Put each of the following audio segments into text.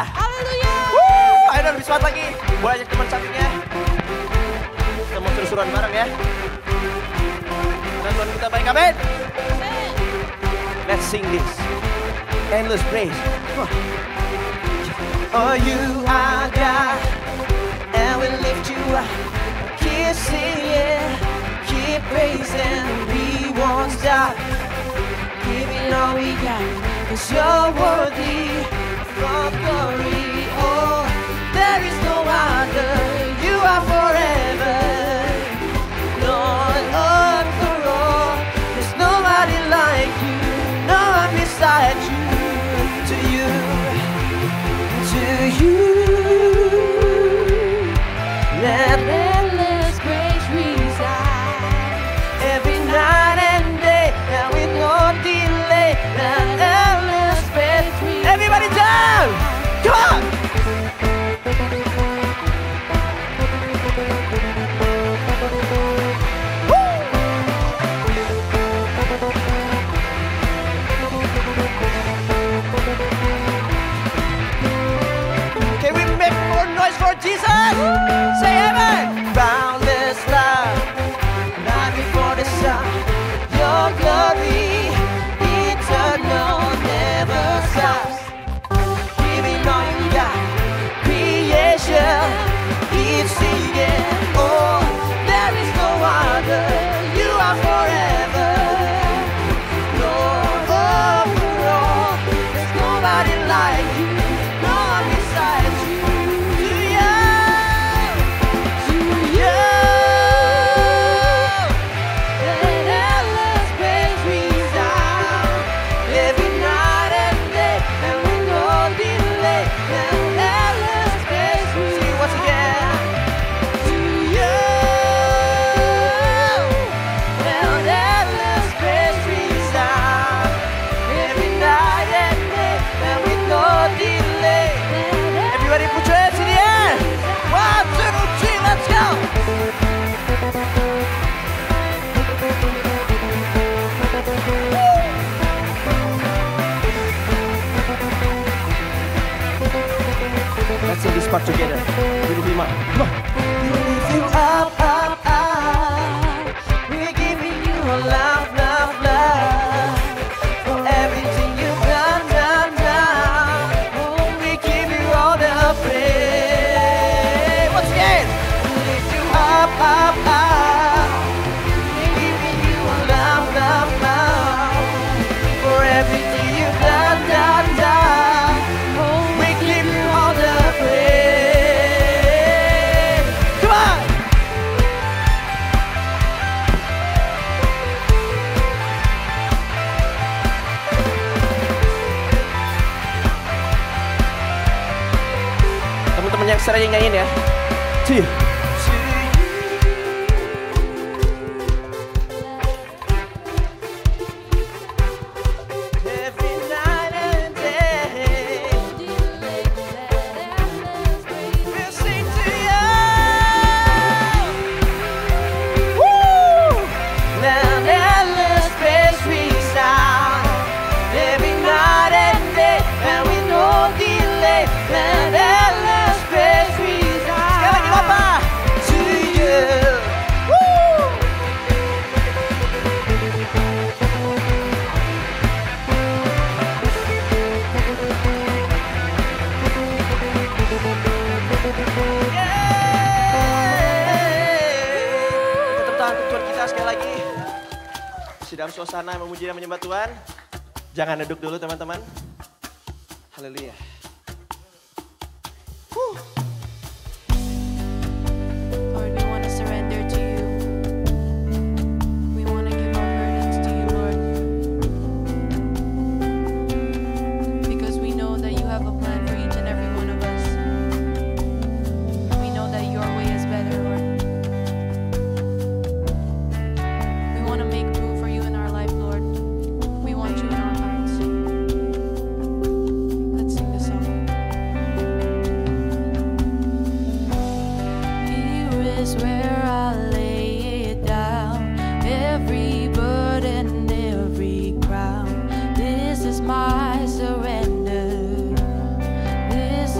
Haleluya. Ayo dong, lebih semangat lagi. Boleh ajak teman sampingnya. Kita mau seru-seruan bareng ya. Dan Tuhan kita baik, amin. Let's sing this. Endless praise. Oh, you are God, and we lift you up. Keep singing, keep praising, we won't stop. Giving all we got, 'cause you're worthy of glory. Oh, there is no other, you are forever. Lord of the Lord, there's nobody like you, no one beside you. To you, let endless praise reside. Every night and day, and with no delay, let endless praise reside. Everybody down! Come on! Can we make more noise for Jesus? Say amen! Boundless love, not before the sun. Your glory, eternal, never stops. Giving all you got, creation, keep singing. Oh, there is no other, you are forever. Lord of the Lord, there's nobody like you, no one beside you. To you, let endless praise resound. Every night and day, and with no delay, let endless praise resound. Sing it once again. To you, let endless praise resound. Every night and day, and with no delay. Everybody put your hands in the air. 1, 2, 3, let's go. Let's sing this part together. Really be mine. Come on. We lift you up, up, up. We're giving you a love, love, love. For everything you've done, done, done. Oh, we give you all the praise. Once again. We lift you up, up, up. We're giving you a love, love, love. For everything you've done, done, done. Oh, we give you all the praise. Come on. Teman-teman yang sering nyanyiin ya. To you. Every night and day, we'll sing to you. Woo! Let endless praise resound. Every night and day, and with no delay, let endless praise resound. Sekali lagi, Papa. To you. Woo! Tepuk tangan untuk Tuhan kita sekali lagi. Sedang suasana memuji dan menyembah Tuhan. Jangan duduk dulu teman-teman. Haleluya. Lord, we want to surrender to you. We want to give our burdens to you, Lord. Because we know that you have a plan for each and every one of us. We know that your way is better, Lord. We want to make room for you in our life, Lord. We want you in our hearts. Let's sing this song. Here is where I lay it down, every burden, every crown. This is my surrender. This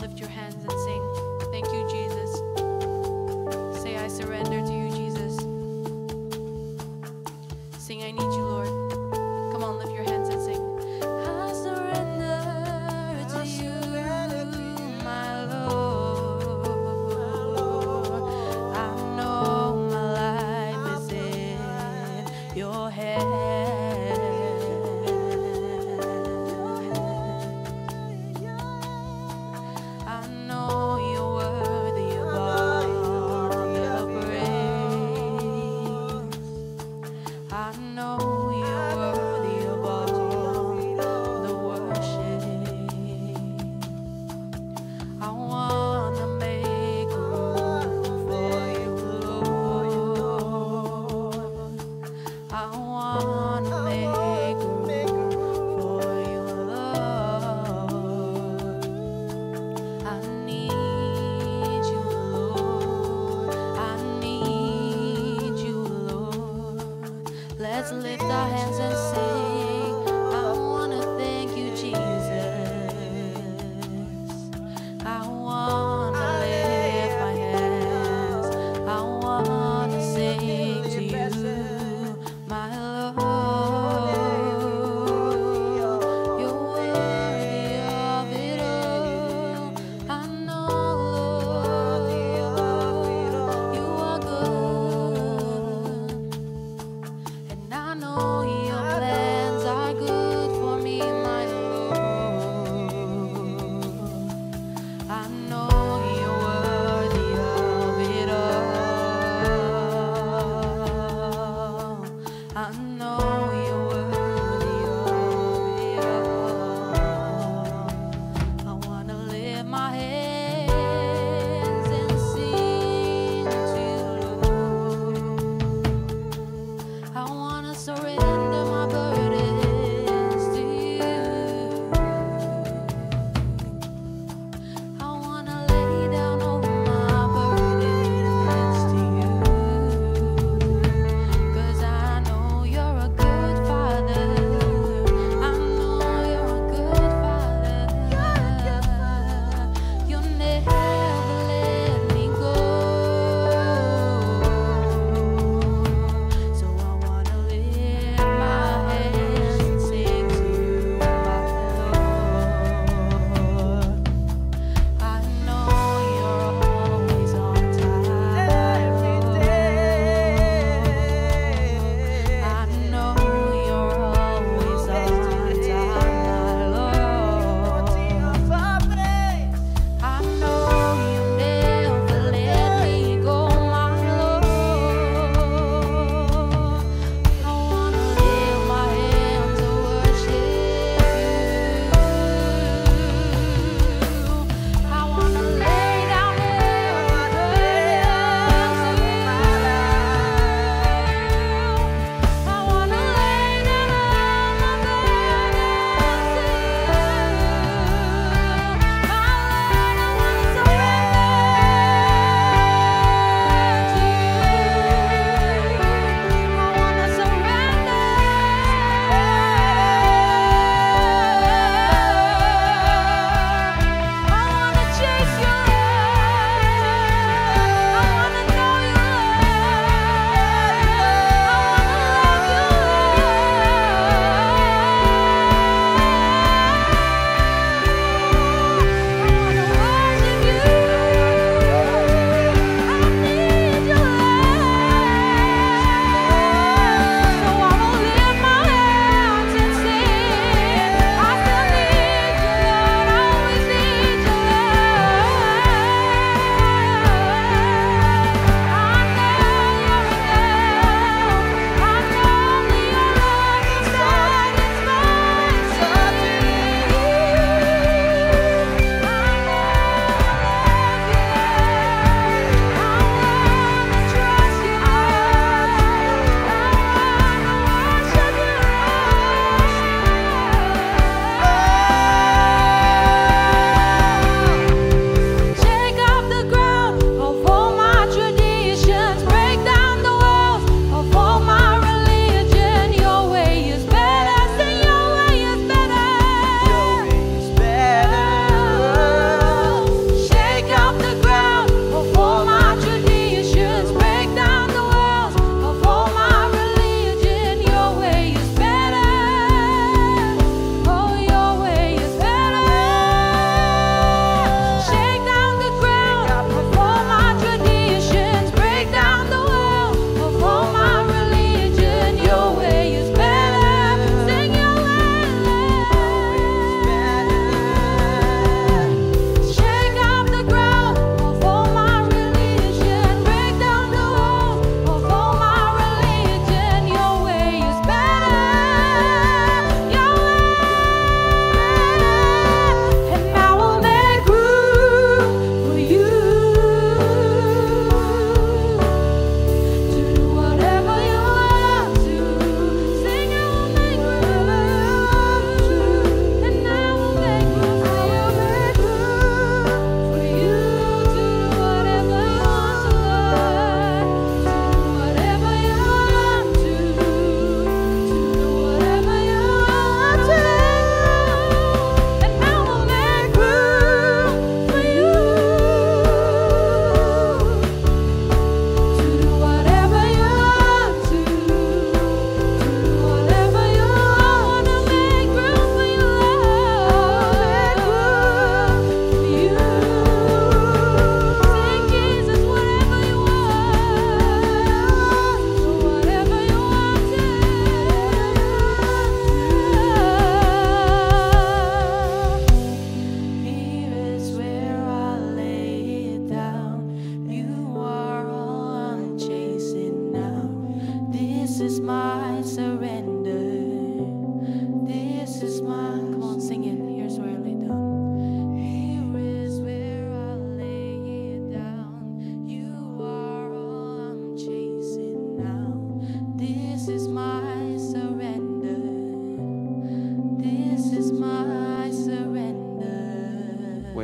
lift your hands and sing, thank you, Jesus. Say, I surrender to you, Jesus. Sing, I need you, Lord. Come on, lift your hands and sing. I surrender to you, my Lord. I know my life is in your hands. I know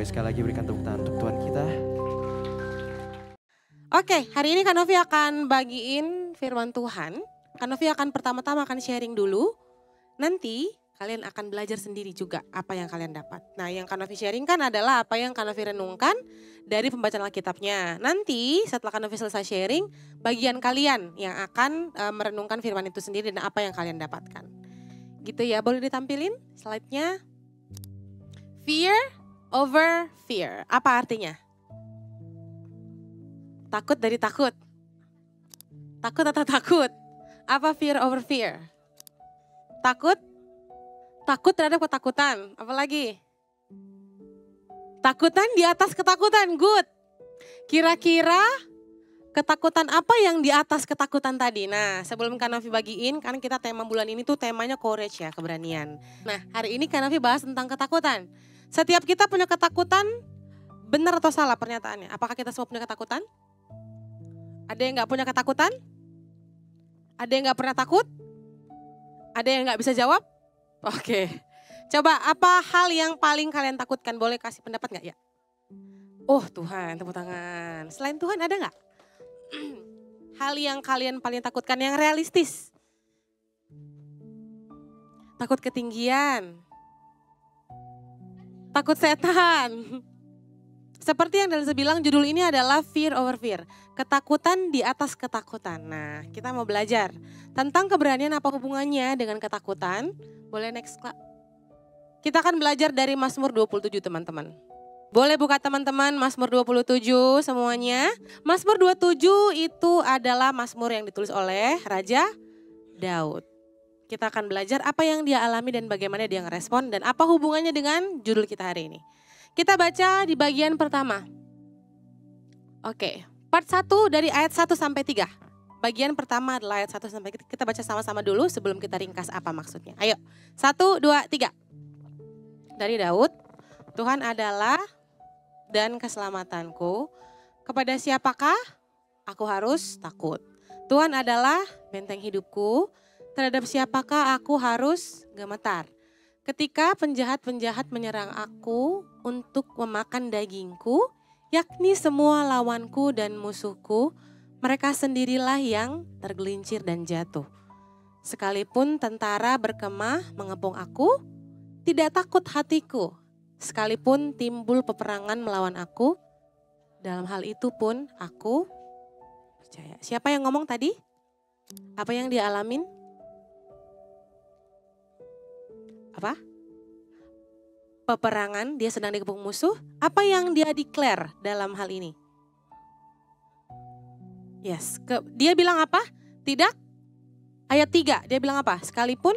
Boleh sekali lagi berikan tepuk tangan untuk Tuhan kita. Oke, hari ini Kak Novi akan bagiin firman Tuhan. Kak Novi akan pertama-tama akan sharing dulu. Nanti kalian akan belajar sendiri juga apa yang kalian dapat. Nah, yang Kak Novi sharing kan adalah apa yang Kak Novi renungkan dari pembacaan Alkitabnya. Nanti setelah Kak Novi selesai sharing, bagian kalian yang akan merenungkan firman itu sendiri dan apa yang kalian dapatkan. Gitu ya, boleh ditampilin slide-nya. Fear over fear. Apa artinya? Takut dari takut. Takut atau takut? Apa fear over fear? Takut? Takut terhadap ketakutan. Apalagi? Takutan di atas ketakutan. Good. Kira-kira ketakutan apa yang di atas ketakutan tadi? Nah, sebelum Kak Novi bagiin, kan kita tema bulan ini tuh temanya courage ya, keberanian. Nah, hari ini Kak Novi bahas tentang ketakutan. Setiap kita punya ketakutan, benar atau salah pernyataannya? Apakah kita semua punya ketakutan? Ada yang gak punya ketakutan? Ada yang gak pernah takut? Ada yang gak bisa jawab? Oke. Coba apa hal yang paling kalian takutkan? Boleh kasih pendapat gak ya? Oh Tuhan, tepuk tangan. Selain Tuhan ada gak? Hal yang kalian paling takutkan yang realistis? Takut ketinggian? Takut setan? Seperti yang Dalisa bilang, judul ini adalah Fear over Fear. Ketakutan di atas ketakutan. Nah, kita mau belajar tentang keberanian, apa hubungannya dengan ketakutan. Boleh next, Kak? Kita akan belajar dari Mazmur 27 teman-teman. Boleh buka teman-teman Mazmur 27 semuanya. Mazmur 27 itu adalah Mazmur yang ditulis oleh Raja Daud. Kita akan belajar apa yang dia alami dan bagaimana dia ngerespon dan apa hubungannya dengan judul kita hari ini. Kita baca di bagian pertama. Oke, part 1 dari ayat 1 sampai 3. Bagian pertama adalah ayat 1 sampai 3. Kita baca sama-sama dulu sebelum kita ringkas apa maksudnya. Ayo, 1, 2, 3. Dari Daud, Tuhan adalah dan keselamatanku. Kepada siapakah aku harus takut? Tuhan adalah benteng hidupku. Terhadap siapakah aku harus gemetar? Ketika penjahat-penjahat menyerang aku untuk memakan dagingku, yakni semua lawanku dan musuhku, mereka sendirilah yang tergelincir dan jatuh. Sekalipun tentara berkemah mengepung aku, tidak takut hatiku. Sekalipun timbul peperangan melawan aku, dalam hal itu pun aku percaya. Siapa yang ngomong tadi? Apa yang dia alamin? Apa? Peperangan, dia sedang dikepung musuh. Apa yang dia declare dalam hal ini? Yes, dia bilang apa? Tidak. Ayat 3, dia bilang apa? Sekalipun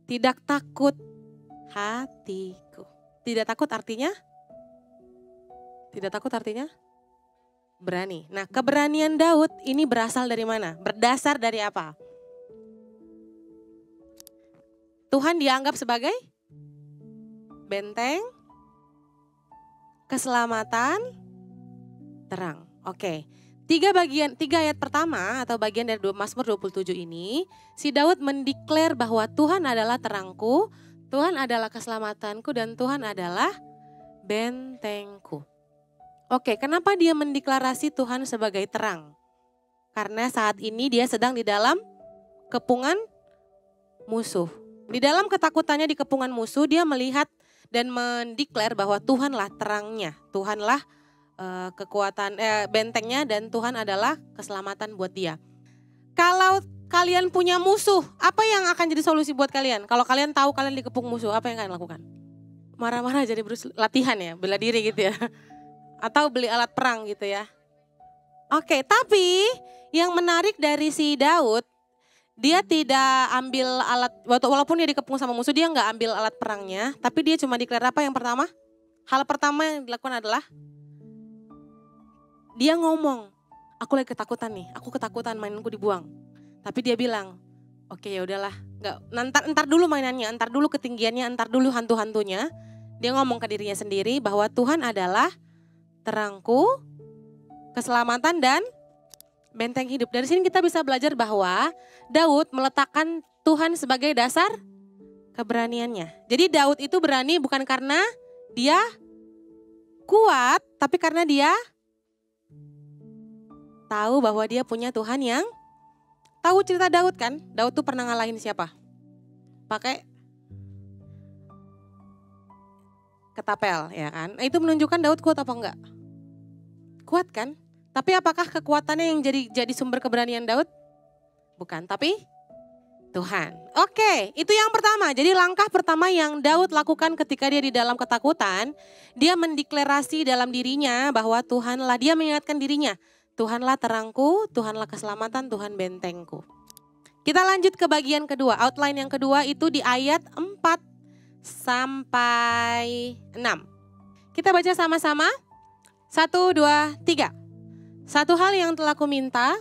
tidak takut hatiku. Tidak takut artinya? Tidak takut artinya? Berani. Nah, keberanian Daud ini berasal dari mana? Berdasar dari apa? Tuhan dianggap sebagai benteng, keselamatan, terang. Oke. 3 ayat pertama atau bagian dari Mazmur 27 ini, si Daud mendeklar bahwa Tuhan adalah terangku, Tuhan adalah keselamatanku, dan Tuhan adalah bentengku. Oke, kenapa dia mendeklarasi Tuhan sebagai terang? Karena saat ini dia sedang di dalam kepungan musuh. Di dalam ketakutannya di kepungan musuh, dia melihat dan mendeklar bahwa Tuhanlah terangnya, Tuhanlah kekuatan bentengnya, dan Tuhan adalah keselamatan buat dia. Kalau kalian punya musuh, apa yang akan jadi solusi buat kalian? Kalau kalian tahu kalian dikepung musuh, apa yang kalian lakukan? Marah-marah jadi latihan ya, bela diri gitu ya. Atau beli alat perang gitu ya. Oke, tapi yang menarik dari si Daud, dia tidak ambil alat, walaupun dia dikepung sama musuh, dia nggak ambil alat perangnya. Tapi dia cuma declare apa yang pertama? Hal pertama yang dilakukan adalah dia ngomong, aku lagi ketakutan nih, aku ketakutan mainanku dibuang. Tapi dia bilang, oke ya udahlah, entar dulu mainannya, entar dulu ketinggiannya, entar dulu hantu-hantunya. Dia ngomong ke dirinya sendiri bahwa Tuhan adalah terangku, keselamatan, dan benteng hidup. Dari sini kita bisa belajar bahwa Daud meletakkan Tuhan sebagai dasar keberaniannya. Jadi Daud itu berani bukan karena dia kuat, tapi karena dia tahu bahwa dia punya Tuhan yang tahu cerita Daud kan? Daud tuh pernah ngalahin siapa? Pakai ketapel ya kan? Itu menunjukkan Daud kuat apa enggak? Kuat kan? Tapi apakah kekuatannya yang jadi sumber keberanian Daud? Bukan, tapi Tuhan. Oke, itu yang pertama. Jadi langkah pertama yang Daud lakukan ketika dia di dalam ketakutan, dia mendeklarasi dalam dirinya bahwa Tuhanlah, dia mengingatkan dirinya, Tuhanlah terangku, Tuhanlah keselamatan, Tuhan bentengku. Kita lanjut ke bagian kedua, outline yang kedua itu di ayat 4 sampai 6. Kita baca sama-sama. 1, 2, 3. Satu hal yang telah kuminta,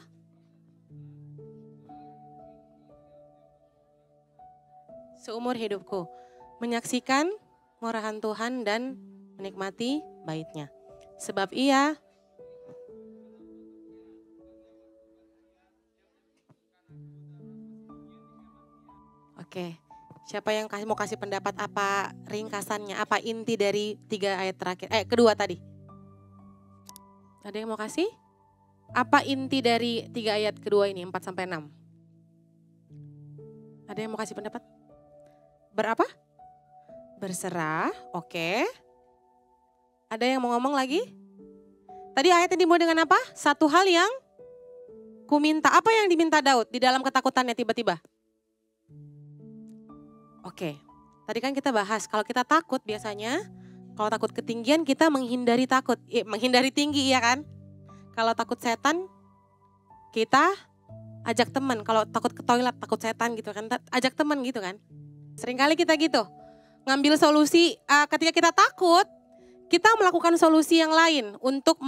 seumur hidupku, menyaksikan murahan Tuhan dan menikmati bait-Nya. Sebab Ia Oke, siapa yang mau kasih pendapat apa ringkasannya, apa inti dari 3 ayat terakhir, kedua tadi? Ada yang mau kasih? Apa inti dari 3 ayat kedua ini, 4 sampai 6? Ada yang mau kasih pendapat? Berapa? Berserah, oke. Ada yang mau ngomong lagi? Tadi ayatnya dimulai dengan apa? Satu hal yang kuminta. Apa yang diminta Daud di dalam ketakutannya tiba-tiba? Oke, tadi kan kita bahas kalau kita takut biasanya, kalau takut ketinggian kita menghindari takut, menghindari tinggi ya kan? Kalau takut setan kita ajak teman, kalau takut ke toilet takut setan gitu kan, ajak teman gitu kan? Seringkali kita gitu, ngambil solusi ketika kita takut, kita melakukan solusi yang lain untuk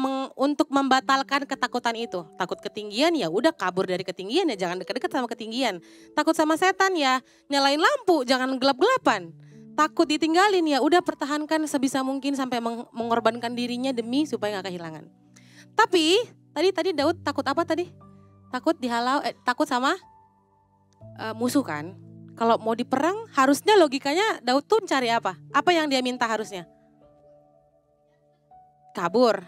membatalkan ketakutan itu. Takut ketinggian ya udah kabur dari ketinggian ya, jangan dekat-dekat sama ketinggian. Takut sama setan ya nyalain lampu, jangan gelap-gelapan. Takut ditinggalin ya udah pertahankan sebisa mungkin sampai mengorbankan dirinya demi supaya gak kehilangan. Tapi tadi Daud takut apa tadi? Takut dihalau, takut sama musuh kan. Kalau mau diperang harusnya logikanya Daud tuh cari apa? Apa yang dia minta harusnya? Kabur.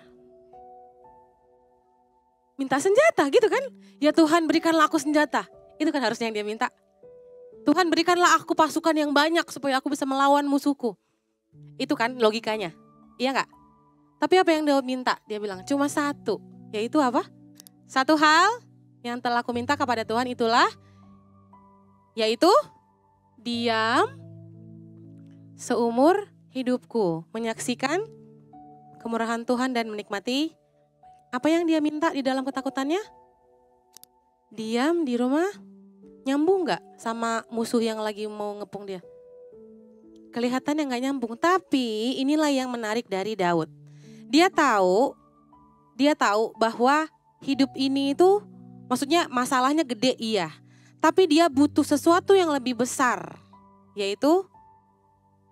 Minta senjata gitu kan. Ya Tuhan berikanlah aku senjata. Itu kan harusnya yang dia minta. Tuhan berikanlah aku pasukan yang banyak supaya aku bisa melawan musuhku. Itu kan logikanya. Iya gak? Tapi apa yang Daud minta? Dia bilang cuma satu. Yaitu apa? Satu hal yang telah aku minta kepada Tuhan itulah. Yaitu diam seumur hidupku. Menyaksikan kemurahan Tuhan dan menikmati. Apa yang dia minta di dalam ketakutannya? Diam di rumah. Nyambung gak sama musuh yang lagi mau ngepung dia? Kelihatannya gak nyambung. Tapi inilah yang menarik dari Daud. Dia tahu bahwa hidup ini itu maksudnya masalahnya gede iya. Tapi dia butuh sesuatu yang lebih besar. Yaitu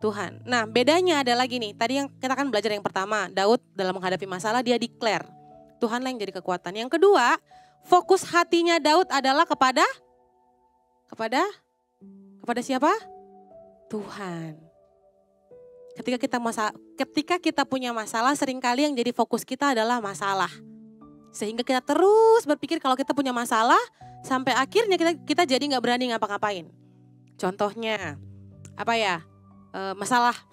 Tuhan. Nah bedanya ada lagi nih. Tadi yang kita kan belajar yang pertama. Daud dalam menghadapi masalah dia declare. Tuhanlah yang jadi kekuatan. Yang kedua fokus hatinya Daud adalah kepada siapa? Tuhan. Ketika kita punya masalah seringkali yang jadi fokus kita adalah masalah. Sehingga kita terus berpikir kalau kita punya masalah sampai akhirnya kita jadi gak berani ngapa-ngapain. Contohnya apa ya?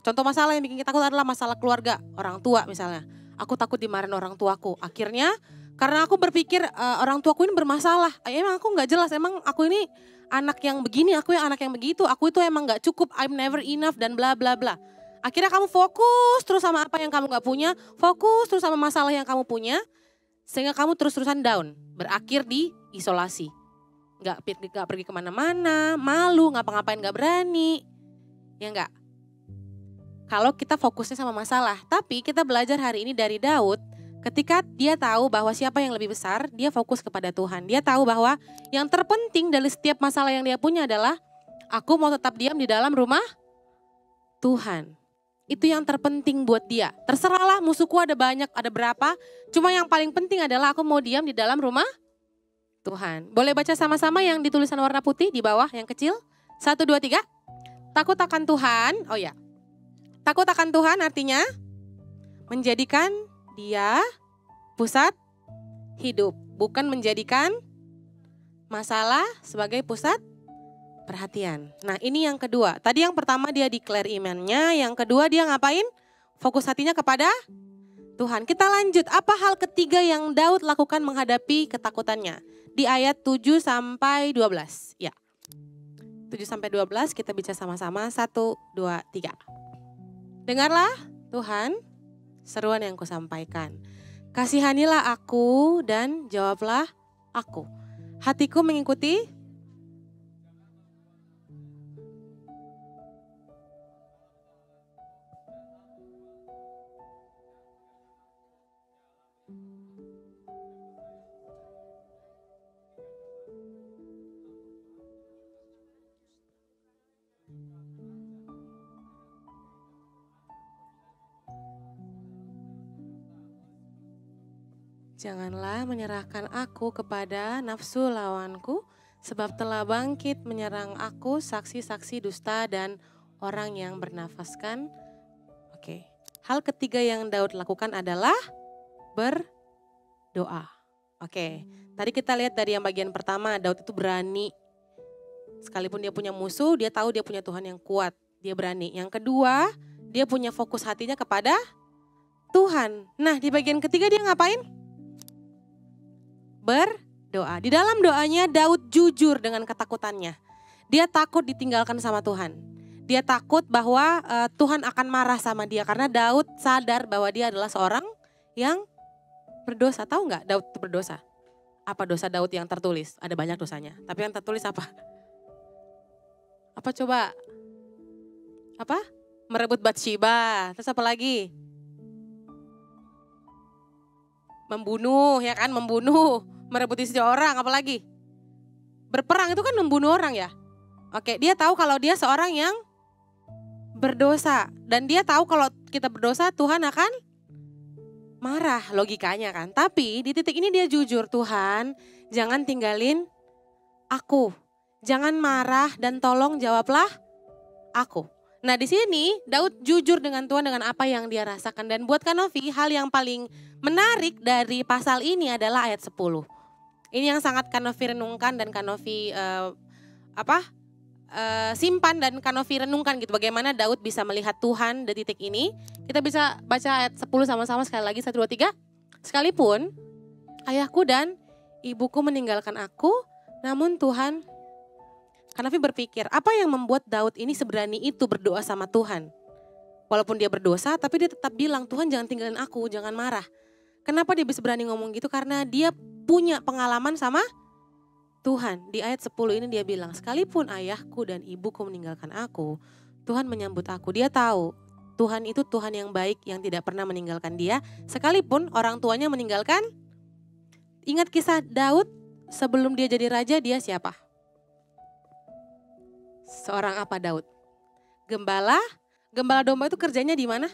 Contoh masalah yang bikin kita takut adalah masalah keluarga, orang tua misalnya. Aku takut dimarahin orang tuaku. Akhirnya karena aku berpikir orang tuaku ini bermasalah. Emang aku gak jelas, emang aku ini anak yang begini, aku yang anak yang begitu. Aku itu emang gak cukup, I'm never enough dan bla bla bla. Akhirnya kamu fokus terus sama apa yang kamu gak punya, fokus terus sama masalah yang kamu punya. Sehingga kamu terus-terusan down, berakhir di isolasi. Gak pergi kemana-mana, malu, ngapa-ngapain gak berani. Ya enggak? Kalau kita fokusnya sama masalah. Tapi kita belajar hari ini dari Daud. Ketika dia tahu bahwa siapa yang lebih besar, dia fokus kepada Tuhan. Dia tahu bahwa yang terpenting dari setiap masalah yang dia punya adalah aku mau tetap diam di dalam rumah Tuhan. Itu yang terpenting buat dia. Terserahlah musuhku ada banyak, ada berapa. Cuma yang paling penting adalah aku mau diam di dalam rumah Tuhan. Boleh baca sama-sama yang ditulisan warna putih di bawah yang kecil? 1, 2, 3. Takut akan Tuhan, oh ya. Takut akan Tuhan artinya menjadikan dia pusat hidup. Bukan menjadikan masalah sebagai pusat perhatian. Nah ini yang kedua. Tadi yang pertama dia declare imannya. Yang kedua dia ngapain? Fokus hatinya kepada Tuhan. Kita lanjut. Apa hal ketiga yang Daud lakukan menghadapi ketakutannya? Di ayat 7 sampai 12. Ya. 7 sampai 12 kita baca sama-sama. 1, 2, 3. Dengarlah Tuhan seruan yang kusampaikan. Kasihanilah aku dan jawablah aku. Hatiku mengikuti Janganlah menyerahkan aku kepada nafsu lawanku, sebab telah bangkit menyerang aku saksi-saksi dusta dan orang yang bernafaskan. Oke. Hal ketiga yang Daud lakukan adalah berdoa. Oke. Tadi kita lihat dari yang bagian pertama, Daud itu berani. Sekalipun dia punya musuh, dia tahu dia punya Tuhan yang kuat. Dia berani. Yang kedua, dia punya fokus hatinya kepada Tuhan. Nah, di bagian ketiga dia ngapain? Berdoa. Di dalam doanya Daud jujur dengan ketakutannya. Dia takut ditinggalkan sama Tuhan. Dia takut bahwa Tuhan akan marah sama dia. Karena Daud sadar bahwa dia adalah seorang yang berdosa. Tahu nggak Daud itu berdosa? Apa dosa Daud yang tertulis? Ada banyak dosanya. Tapi yang tertulis apa? Apa coba? Apa? Merebut Batsyeba. Terus apa lagi? Membunuh, ya kan? Membunuh. Merebut istri orang, apalagi? Berperang itu kan membunuh orang ya. Oke, dia tahu kalau dia seorang yang berdosa. Dan dia tahu kalau kita berdosa Tuhan akan marah, logikanya kan. Tapi di titik ini dia jujur, Tuhan jangan tinggalin aku. Jangan marah dan tolong jawablah aku. Nah di sini Daud jujur dengan Tuhan dengan apa yang dia rasakan. Dan buat Kanovi hal yang paling menarik dari pasal ini adalah ayat 10. Ini yang sangat Kanovi renungkan dan Kanovi simpan dan Kanovi renungkan gitu. Bagaimana Daud bisa melihat Tuhan di titik ini. Kita bisa baca ayat 10 sama-sama sekali lagi 1, 2, 3. Sekalipun ayahku dan ibuku meninggalkan aku, namun Tuhan. Kanovi berpikir, apa yang membuat Daud ini seberani itu berdoa sama Tuhan? Walaupun dia berdosa, tapi dia tetap bilang, Tuhan jangan tinggalin aku, jangan marah. Kenapa dia bisa berani ngomong gitu? Karena dia punya pengalaman sama Tuhan. Di ayat 10 ini dia bilang, sekalipun ayahku dan ibuku meninggalkan aku, Tuhan menyambut aku. Dia tahu Tuhan itu Tuhan yang baik yang tidak pernah meninggalkan dia. Sekalipun orang tuanya meninggalkan. Ingat kisah Daud sebelum dia jadi raja, dia siapa? Seorang apa Daud? Gembala. Gembala domba itu kerjanya di mana?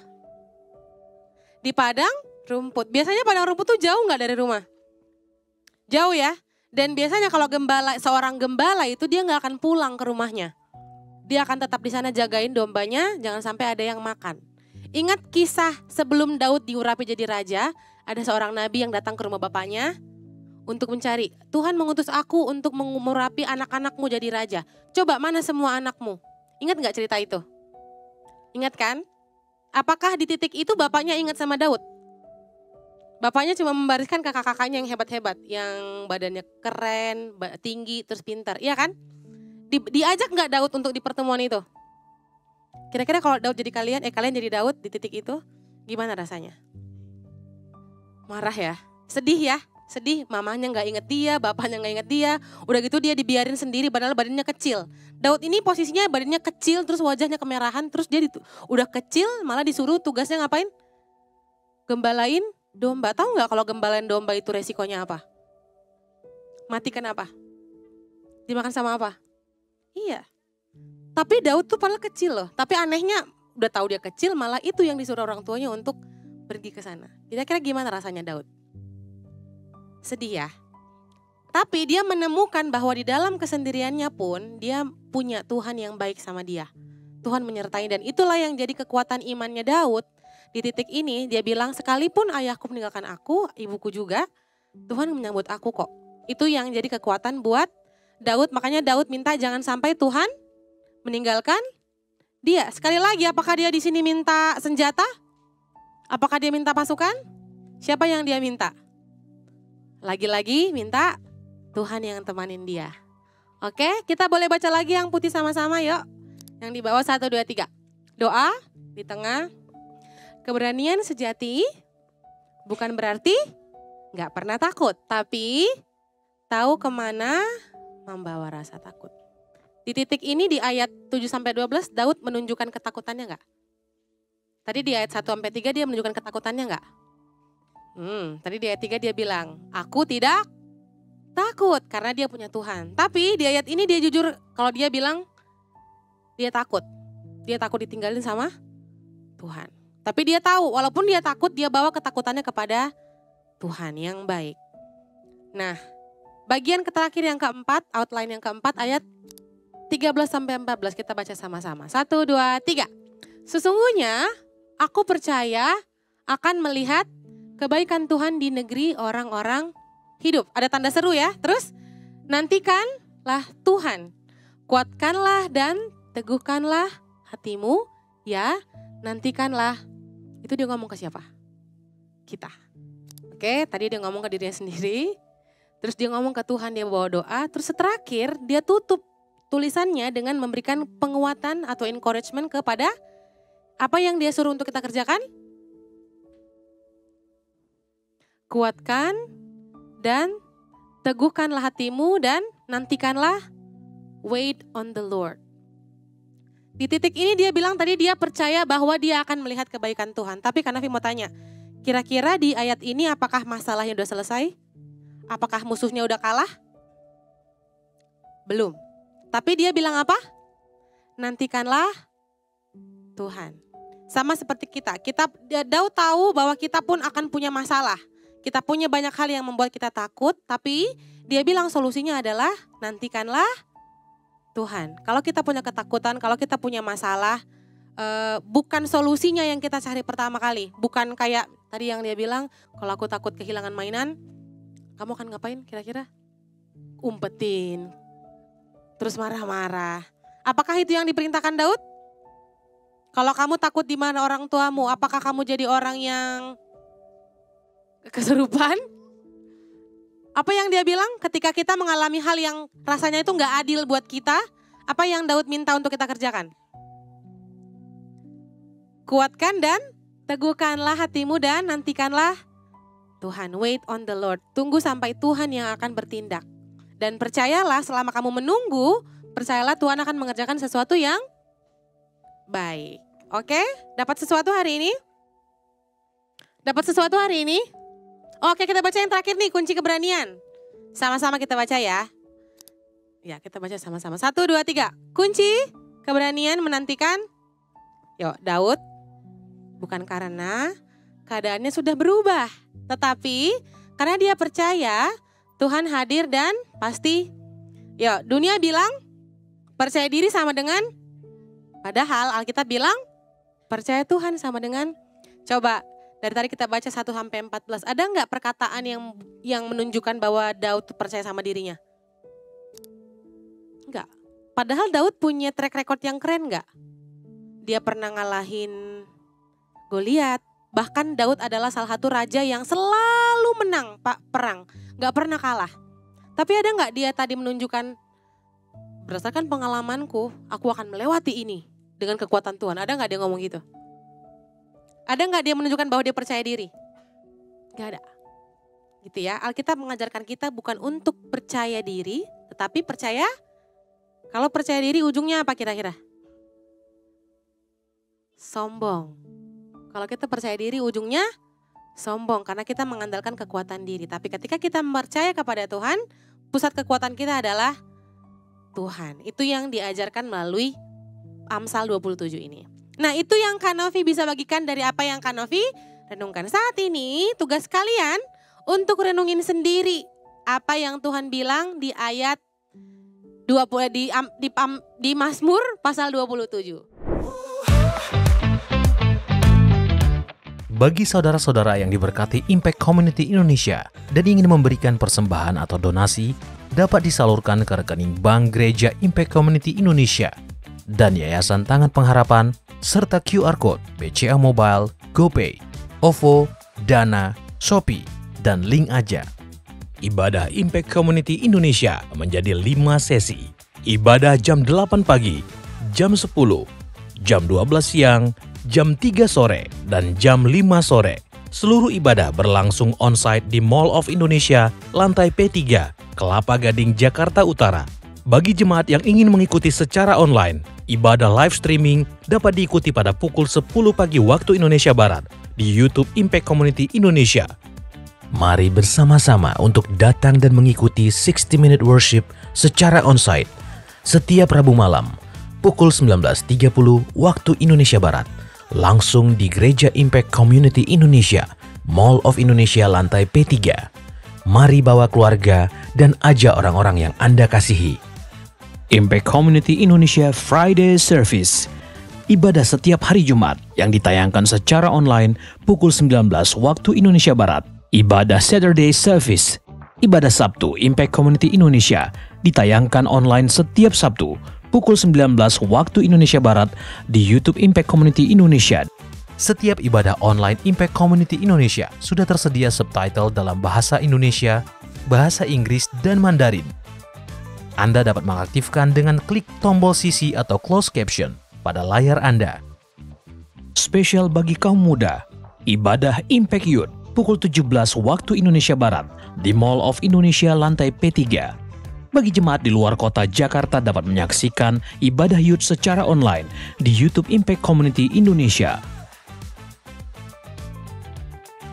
Di padang rumput. Biasanya padang rumput tuh jauh nggak dari rumah? Jauh ya. Dan biasanya kalau seorang gembala itu dia nggak akan pulang ke rumahnya. Dia akan tetap di sana jagain dombanya, jangan sampai ada yang makan. Ingat kisah sebelum Daud diurapi jadi raja, ada seorang nabi yang datang ke rumah bapaknya untuk mencari, Tuhan mengutus aku untuk mengurapi anak-anakmu jadi raja. Coba mana semua anakmu? Ingat gak cerita itu? Ingat kan? Apakah di titik itu bapaknya ingat sama Daud? Bapaknya cuma membariskan kakak-kakaknya yang hebat-hebat. Yang badannya keren, tinggi, terus pintar. Iya kan? Diajak gak Daud untuk di pertemuan itu? Kira-kira kalau Daud jadi kalian jadi Daud di titik itu, gimana rasanya? Marah ya? Sedih ya? Sedih, mamanya gak inget dia, bapaknya gak inget dia. Udah gitu dia dibiarin sendiri padahal badannya kecil. Daud ini posisinya badannya kecil terus wajahnya kemerahan. Terus dia udah kecil malah disuruh tugasnya ngapain? Gembalain domba. Tahu gak kalau gembalain domba itu resikonya apa? Mati kenapa? Dimakan sama apa? Iya. Tapi Daud tuh padahal kecil loh. Tapi anehnya udah tahu dia kecil malah itu yang disuruh orang tuanya untuk pergi ke sana. Kira-kira gimana rasanya Daud? Sedih ya. Tapi dia menemukan bahwa di dalam kesendiriannya pun dia punya Tuhan yang baik sama dia. Tuhan menyertai. Dan itulah yang jadi kekuatan imannya Daud. Di titik ini dia bilang, sekalipun ayahku meninggalkan aku, ibuku juga, Tuhan menyambut aku kok. Itu yang jadi kekuatan buat Daud. Makanya Daud minta jangan sampai Tuhan meninggalkan dia. Sekali lagi, apakah dia di sini minta senjata? Apakah dia minta pasukan? Siapa yang dia minta? Lagi-lagi minta Tuhan yang temanin dia. Oke, kita boleh baca lagi yang putih sama-sama yuk. Yang di bawah 1, 2, 3. Doa di tengah. Keberanian sejati bukan berarti gak pernah takut. Tapi tahu kemana membawa rasa takut. Di titik ini di ayat 7-12 Daud menunjukkan ketakutannya gak? Tadi di ayat 1-3 dia menunjukkan ketakutannya gak? Tadi di ayat 3 dia bilang, aku tidak takut karena dia punya Tuhan. Tapi di ayat ini dia jujur kalau dia bilang dia takut. Dia takut ditinggalin sama Tuhan. Tapi dia tahu walaupun dia takut dia bawa ketakutannya kepada Tuhan yang baik. Nah, bagian terakhir yang keempat, outline yang keempat ayat 13-14 kita baca sama-sama. 1, 2, 3. Sesungguhnya aku percaya akan melihat kebaikan Tuhan di negeri orang-orang hidup. Ada tanda seru ya. Terus nantikanlah Tuhan. Kuatkanlah dan teguhkanlah hatimu. Ya, nantikanlah. Itu dia ngomong ke siapa? Kita. Oke, tadi dia ngomong ke dirinya sendiri. Terus dia ngomong ke Tuhan, dia bawa doa. Terus terakhir dia tutup tulisannya dengan memberikan penguatan atau encouragement kepada apa yang dia suruh untuk kita kerjakan. Kuatkan dan teguhkanlah hatimu dan nantikanlah, wait on the Lord. Di titik ini dia bilang tadi dia percaya bahwa dia akan melihat kebaikan Tuhan. Tapi Kak Novi mau tanya, kira-kira di ayat ini apakah masalahnya udah selesai? Apakah musuhnya udah kalah? Belum. Tapi dia bilang apa? Nantikanlah Tuhan. Sama seperti kita. Daud tahu bahwa kita pun akan punya masalah. Kita punya banyak hal yang membuat kita takut, tapi dia bilang solusinya adalah nantikanlah Tuhan. Kalau kita punya ketakutan, kalau kita punya masalah, bukan solusinya yang kita cari pertama kali. Bukan kayak tadi yang dia bilang, kalau aku takut kehilangan mainan, kamu akan ngapain kira-kira? Umpetin, terus marah-marah. Apakah itu yang diperintahkan Daud? Kalau kamu takut di mana orang tuamu, apakah kamu jadi orang yang kesurupan? Apa yang dia bilang ketika kita mengalami hal yang rasanya itu gak adil buat kita, apa yang Daud minta untuk kita kerjakan? Kuatkan dan teguhkanlah hatimu dan nantikanlah Tuhan. Wait on the Lord. Tunggu sampai Tuhan yang akan bertindak. Dan percayalah selama kamu menunggu, percayalah Tuhan akan mengerjakan sesuatu yang baik. Oke? Dapat sesuatu hari ini? Dapat sesuatu hari ini? Oke, kita baca yang terakhir nih, kunci keberanian. Sama-sama kita baca ya. Ya, kita baca sama-sama. 1, 2, 3. Kunci keberanian menantikan. Yuk, Daud. Bukan karena keadaannya sudah berubah. Tetapi karena dia percaya Tuhan hadir dan pasti. Yuk, dunia bilang percaya diri sama dengan. Padahal Alkitab bilang percaya Tuhan sama dengan. Coba. Dari tadi kita baca 1-14, ada nggak perkataan yang menunjukkan bahwa Daud percaya sama dirinya? Enggak. Padahal Daud punya track record yang keren nggak? Dia pernah ngalahin Goliat. Bahkan Daud adalah salah satu raja yang selalu menang perang, nggak pernah kalah. Tapi ada nggak dia tadi menunjukkan berdasarkan pengalamanku, aku akan melewati ini dengan kekuatan Tuhan? Ada nggak dia ngomong gitu? Ada nggak dia menunjukkan bahwa dia percaya diri? Gak ada. Gitu ya, Alkitab mengajarkan kita bukan untuk percaya diri, tetapi percaya. Kalau percaya diri ujungnya apa kira-kira? Sombong. Kalau kita percaya diri ujungnya sombong karena kita mengandalkan kekuatan diri. Tapi ketika kita percaya kepada Tuhan, pusat kekuatan kita adalah Tuhan. Itu yang diajarkan melalui Amsal 27 ini. Nah, itu yang Kak Novi bisa bagikan dari apa yang Kak Novi renungkan. Saat ini tugas kalian untuk renungin sendiri apa yang Tuhan bilang di ayat 20 di Mazmur pasal 27. Bagi saudara-saudara yang diberkati Impact Community Indonesia dan ingin memberikan persembahan atau donasi, dapat disalurkan ke rekening Bank Gereja Impact Community Indonesia dan Yayasan Tangan Pengharapan, serta QR Code BCA Mobile, GoPay, OVO, Dana, Shopee, dan Link Aja. Ibadah Impact Community Indonesia menjadi 5 sesi. Ibadah jam 8 pagi, jam 10, jam 12 siang, jam 3 sore, dan jam 5 sore. Seluruh ibadah berlangsung on-site di Mall of Indonesia, lantai P3, Kelapa Gading, Jakarta Utara. Bagi jemaat yang ingin mengikuti secara online, ibadah live streaming dapat diikuti pada pukul 10 pagi waktu Indonesia Barat di YouTube Impact Community Indonesia. Mari bersama-sama untuk datang dan mengikuti 60-minute worship secara on-site setiap Rabu malam, pukul 19.30 waktu Indonesia Barat, langsung di Gereja Impact Community Indonesia, Mall of Indonesia lantai P3. Mari bawa keluarga dan ajak orang-orang yang Anda kasihi. Impact Community Indonesia Friday Service. Ibadah setiap hari Jumat yang ditayangkan secara online pukul 19 waktu Indonesia Barat. Ibadah Saturday Service. Ibadah Sabtu Impact Community Indonesia ditayangkan online setiap Sabtu pukul 19 waktu Indonesia Barat di YouTube Impact Community Indonesia. Setiap ibadah online Impact Community Indonesia sudah tersedia subtitle dalam bahasa Indonesia, bahasa Inggris, dan Mandarin. Anda dapat mengaktifkan dengan klik tombol CC atau closed caption pada layar Anda. Spesial bagi kaum muda, ibadah Impact Youth pukul 17 waktu Indonesia Barat di Mall of Indonesia lantai P3. Bagi jemaat di luar kota Jakarta dapat menyaksikan ibadah youth secara online di YouTube Impact Community Indonesia.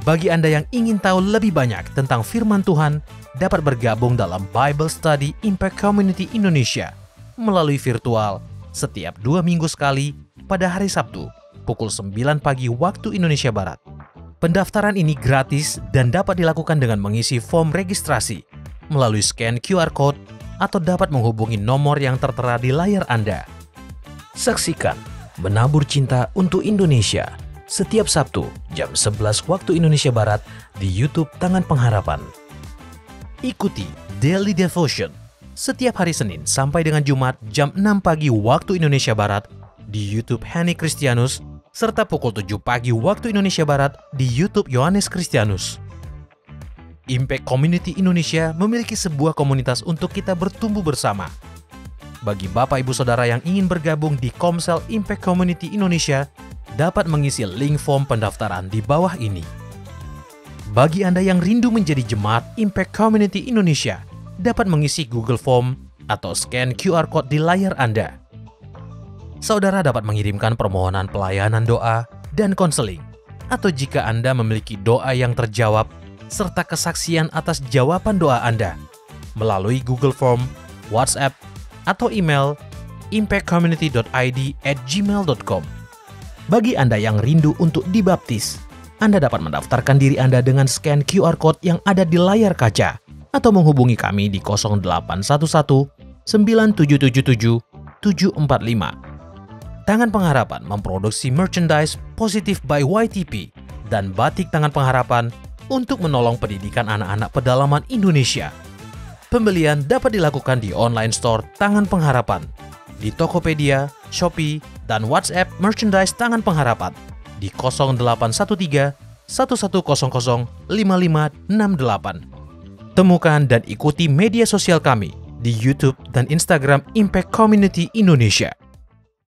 Bagi Anda yang ingin tahu lebih banyak tentang firman Tuhan, dapat bergabung dalam Bible Study Impact Community Indonesia melalui virtual setiap 2 minggu sekali pada hari Sabtu pukul 9 pagi waktu Indonesia Barat. Pendaftaran ini gratis dan dapat dilakukan dengan mengisi form registrasi melalui scan QR Code atau dapat menghubungi nomor yang tertera di layar Anda. Saksikan Menabur Cinta untuk Indonesia setiap Sabtu jam 11 waktu Indonesia Barat di YouTube Tangan Pengharapan. Ikuti Daily Devotion setiap hari Senin sampai dengan Jumat jam 6 pagi waktu Indonesia Barat di YouTube Henny Kristianus serta pukul 7 pagi waktu Indonesia Barat di YouTube Yohanes Kristianus. Impact Community Indonesia memiliki sebuah komunitas untuk kita bertumbuh bersama. Bagi Bapak Ibu Saudara yang ingin bergabung di Komsel Impact Community Indonesia, dapat mengisi link form pendaftaran di bawah ini. Bagi Anda yang rindu menjadi jemaat Impact Community Indonesia, dapat mengisi Google Form atau scan QR Code di layar Anda. Saudara dapat mengirimkan permohonan pelayanan doa dan konseling, atau jika Anda memiliki doa yang terjawab, serta kesaksian atas jawaban doa Anda, melalui Google Form, WhatsApp, atau email impactcommunity.id@gmail.com. Bagi Anda yang rindu untuk dibaptis, Anda dapat mendaftarkan diri Anda dengan scan QR Code yang ada di layar kaca, atau menghubungi kami di 0811 9777 745. Tangan Pengharapan memproduksi merchandise Positive by YTP dan batik Tangan Pengharapan untuk menolong pendidikan anak-anak pedalaman Indonesia. Pembelian dapat dilakukan di online store Tangan Pengharapan, di Tokopedia, Shopee, dan WhatsApp merchandise Tangan Pengharapan di 0813 1100 5568. Temukan dan ikuti media sosial kami di YouTube dan Instagram Impact Community Indonesia.